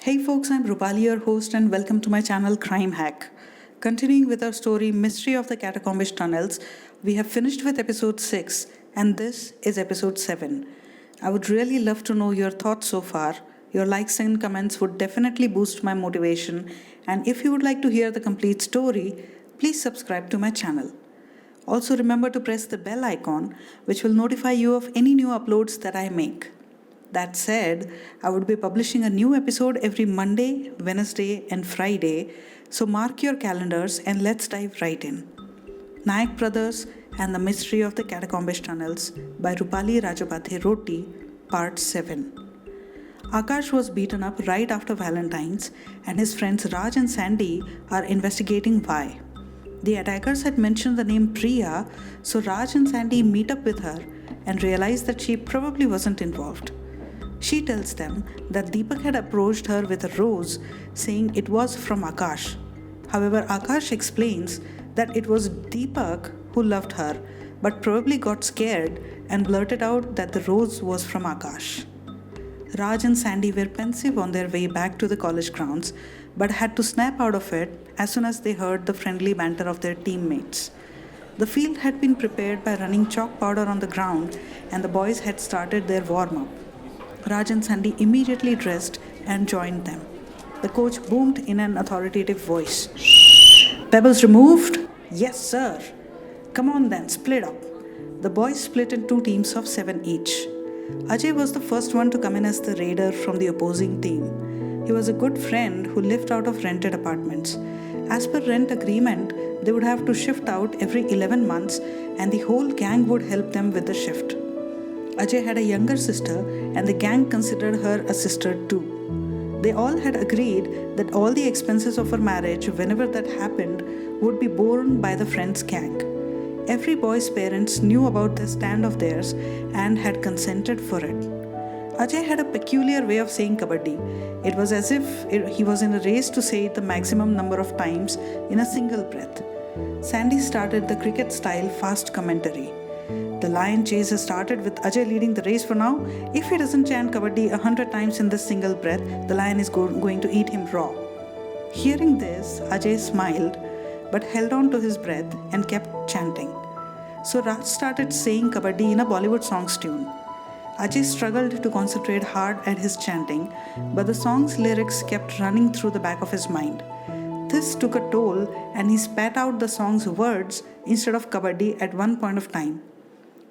Hey folks, I'm Rupali, your host, and welcome to my channel Crime Hack. Continuing with our story Mystery of the Catacombish Tunnels, we have finished with episode 6 and this is episode 7. I would really love to know your thoughts so far. Your likes and comments would definitely boost my motivation, and if you would like to hear the complete story, please subscribe to my channel. Also remember to press the bell icon which will notify you of any new uploads that I make. That said, I would be publishing a new episode every Monday, Wednesday, and Friday, so mark your calendars and let's dive right in. Nayak Brothers and the Mystery of the Catacombish Tunnels by Rupali Rajapathe Roti, Part 7. Akash was beaten up right after Valentine's, and his friends Raj and Sandy are investigating why. The attackers had mentioned the name Priya, so Raj and Sandy meet up with her and realize that she probably wasn't involved. She tells them that Deepak had approached her with a rose, saying it was from Akash. However, Akash explains that it was Deepak who loved her, but probably got scared and blurted out that the rose was from Akash. Raj and Sandy were pensive on their way back to the college grounds, but had to snap out of it as soon as they heard the friendly banter of their teammates. The field had been prepared by running chalk powder on the ground, and the boys had started their warm-up. Raj and Sandy immediately dressed and joined them. The coach boomed in an authoritative voice. Pebbles removed? Yes, sir. Come on then, split up. The boys split in two teams of 7 each. Ajay was the first one to come in as the raider from the opposing team. He was a good friend who lived out of rented apartments. As per rent agreement, they would have to shift out every 11 months and the whole gang would help them with the shift. Ajay had a younger sister and the gang considered her a sister too. They all had agreed that all the expenses of her marriage, whenever that happened, would be borne by the friends' gang. Every boy's parents knew about this stand of theirs and had consented for it. Ajay had a peculiar way of saying kabaddi. It was as if he was in a race to say it the maximum number of times in a single breath. Sandy started the cricket-style fast commentary. The lion chase has started with Ajay leading the race for now. If he doesn't chant kabaddi 100 times in this single breath, the lion is going to eat him raw. Hearing this, Ajay smiled but held on to his breath and kept chanting. So Raj started saying kabaddi in a Bollywood song's tune. Ajay struggled to concentrate hard at his chanting, but the song's lyrics kept running through the back of his mind. This took a toll and he spat out the song's words instead of kabaddi at one point of time.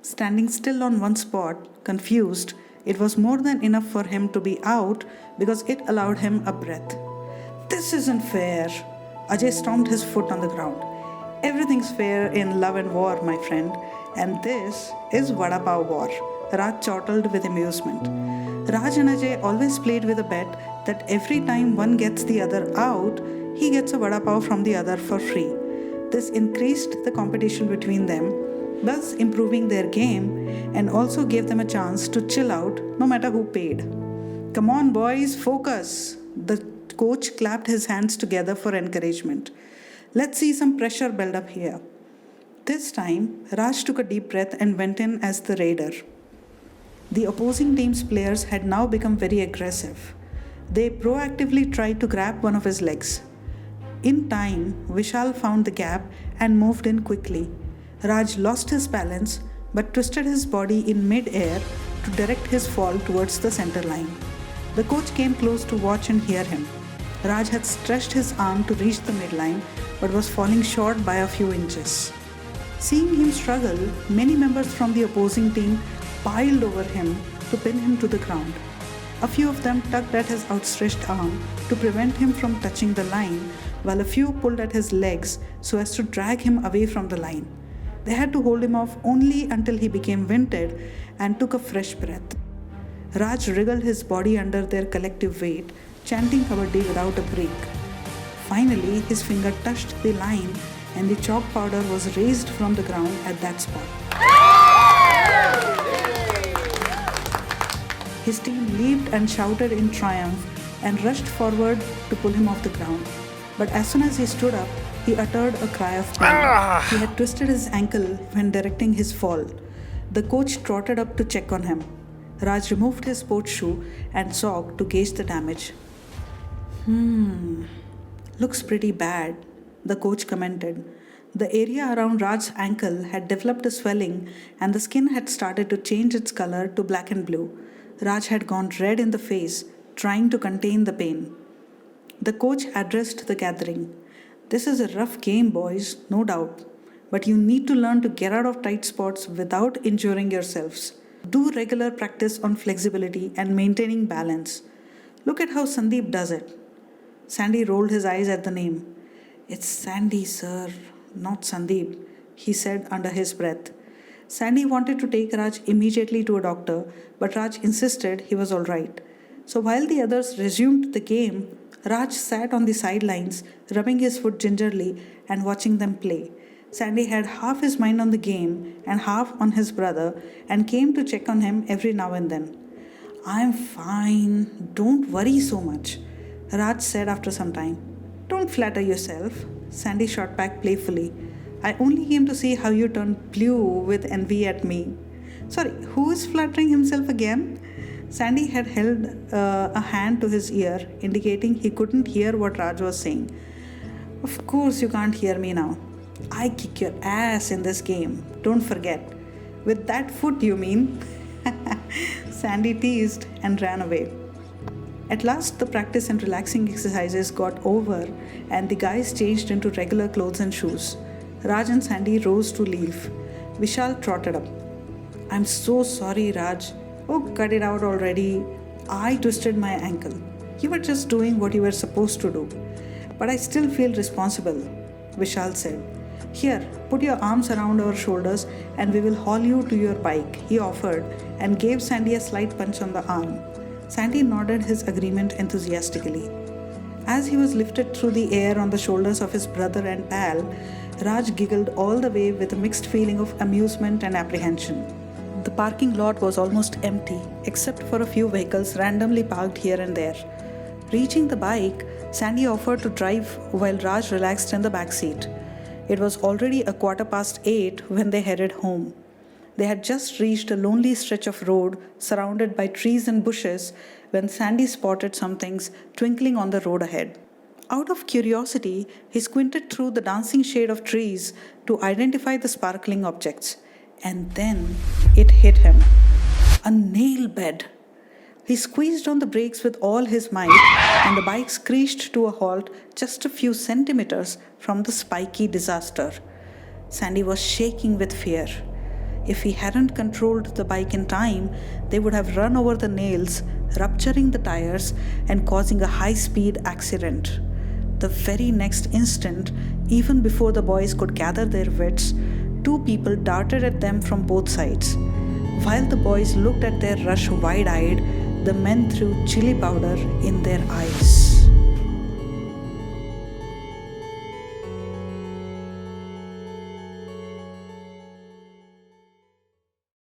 Standing still on one spot, confused, it was more than enough for him to be out because it allowed him a breath. This isn't fair. Ajay stomped his foot on the ground. Everything's fair in love and war, my friend, and this is Vada Pav War. Raj chortled with amusement. Raj and Ajay always played with a bet that every time one gets the other out, he gets a Vada Pav from the other for free. This increased the competition between them, thus improving their game, and also gave them a chance to chill out no matter who paid. Come on boys, focus! The coach clapped his hands together for encouragement. Let's see some pressure build up here. This time, Raj took a deep breath and went in as the raider. The opposing team's players had now become very aggressive. They proactively tried to grab one of his legs. In time, Vishal found the gap and moved in quickly. Raj lost his balance but twisted his body in mid-air to direct his fall towards the center line. The coach came close to watch and hear him. Raj had stretched his arm to reach the midline but was falling short by a few inches. Seeing him struggle, many members from the opposing team piled over him to pin him to the ground. A few of them tugged at his outstretched arm to prevent him from touching the line, while a few pulled at his legs so as to drag him away from the line. They had to hold him off only until he became winded and took a fresh breath. Raj wriggled his body under their collective weight, chanting kabaddi without a break. Finally, his finger touched the line and the chalk powder was raised from the ground at that spot. His team leaped and shouted in triumph and rushed forward to pull him off the ground. But as soon as he stood up, he uttered a cry of pain. He had twisted his ankle when directing his fall. The coach trotted up to check on him. Raj removed his sports shoe and sock to gauge the damage. Looks pretty bad, the coach commented. The area around Raj's ankle had developed a swelling and the skin had started to change its color to black and blue. Raj had gone red in the face, trying to contain the pain. The coach addressed the gathering. This is a rough game, boys, no doubt. But you need to learn to get out of tight spots without injuring yourselves. Do regular practice on flexibility and maintaining balance. Look at how Sandeep does it. Sandy rolled his eyes at the name. It's Sandy, sir, not Sandeep, he said under his breath. Sandy wanted to take Raj immediately to a doctor, but Raj insisted he was all right. So while the others resumed the game, Raj sat on the sidelines, rubbing his foot gingerly and watching them play. Sandy had half his mind on the game and half on his brother and came to check on him every now and then. I'm fine, don't worry so much, Raj said after some time. Don't flatter yourself, Sandy shot back playfully. I only came to see how you turned blue with envy at me. Sorry, who is flattering himself again? Sandy had held a hand to his ear, indicating he couldn't hear what Raj was saying. Of course you can't hear me now. I kick your ass in this game, don't forget. With that foot, you mean? Sandy teased and ran away. At last, the practice and relaxing exercises got over, and the guys changed into regular clothes and shoes. Raj and Sandy rose to leave. Vishal trotted up. I'm so sorry, Raj. Oh, cut it out already. I twisted my ankle. You were just doing what you were supposed to do. But I still feel responsible, Vishal said. Here, put your arms around our shoulders and we will haul you to your bike, he offered, and gave Sandy a slight punch on the arm. Sandy nodded his agreement enthusiastically. As he was lifted through the air on the shoulders of his brother and pal, Raj giggled all the way with a mixed feeling of amusement and apprehension. The parking lot was almost empty, except for a few vehicles randomly parked here and there. Reaching the bike, Sandy offered to drive while Raj relaxed in the back seat. It was already 8:15 when they headed home. They had just reached a lonely stretch of road surrounded by trees and bushes when Sandy spotted some things twinkling on the road ahead. Out of curiosity, he squinted through the dancing shade of trees to identify the sparkling objects. And then it hit him. A nail bed. He squeezed on the brakes with all his might, and the bike screeched to a halt just a few centimeters from the spiky disaster. Sandy was shaking with fear. If he hadn't controlled the bike in time, they would have run over the nails, rupturing the tires and causing a high-speed accident. The very next instant, even before the boys could gather their wits, two people darted at them from both sides. While the boys looked at their rush wide-eyed, the men threw chili powder in their eyes.